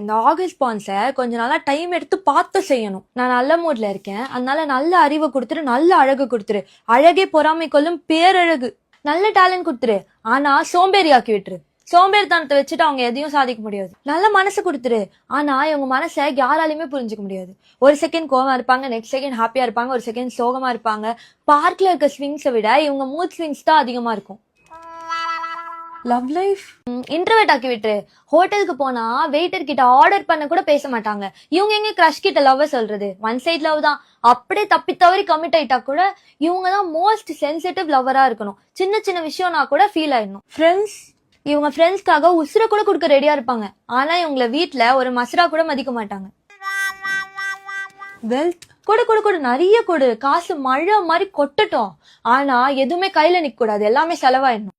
இந்த ஆகஸ்ட் பான்ஸை கொஞ்சம் நல்லா டைம் எடுத்து பார்த்து செய்யணும். நான் நல்ல மூட்ல இருக்கேன், அதனால நல்ல அறிவை கொடுத்துரு, நல்ல அழகு கொடுத்துரு. அழகே பொறாமை கொள்ளும் பேரழகு. நல்ல டேலண்ட் கொடுத்துரு, ஆனா சோம்பேறி ஆக்கி விட்டுரு. சோம்பேறித்தனத்தை வச்சுட்டு அவங்க எதையும் சாதிக்க முடியாது. நல்ல மனசு கொடுத்துரு, ஆனா இவங்க மனசை யாராலையுமே புரிஞ்சுக்க முடியாது. ஒரு செகண்ட் கோவமா இருப்பாங்க, நெக்ஸ்ட் செகண்ட் ஹாப்பியா இருப்பாங்க, ஒரு செகண்ட் சோகமா இருப்பாங்க. பார்க்ல இருக்க ஸ்விங்ஸை விட இவங்க மூட் ஸ்விங்ஸ் தான் அதிகமா இருக்கும். லவ் லைஃப் இன்டர்வெட் ஆக்கி விட்டுரு. ஹோட்டலுக்கு போனா வெயிட்டர் கிட்ட ஆர்டர் பண்ண கூட பேச மாட்டாங்க. இவங்க எங்க கிரஷ் கிட்ட லவ் சொல்றது? ஒன் சைட் லவ் தான். அப்படியே தப்பி தவறி கமிட் ஆயிட்டா கூட இவங்க தான் மோஸ்ட் சென்சிட்டிவ் லவ்வரா இருக்கணும். சின்ன சின்ன விஷயம்னா கூட ஃபீல் ஆயிடணும். ஃப்ரெண்ட்ஸ் இவங்க ஃப்ரெண்ட்ஸ்க்காக உசுர கூட கொடுக்க ரெடியா இருப்பாங்க, ஆனா இவங்கள வீட்டுல ஒரு மசரா கூட மதிக்க மாட்டாங்க. வெல்த் கொடு நிறைய கொடு, காசு மழை மாதிரி கொட்டட்டும், ஆனா எதுவுமே கையில நிக்க கூடாது, எல்லாமே செலவாயிடணும்.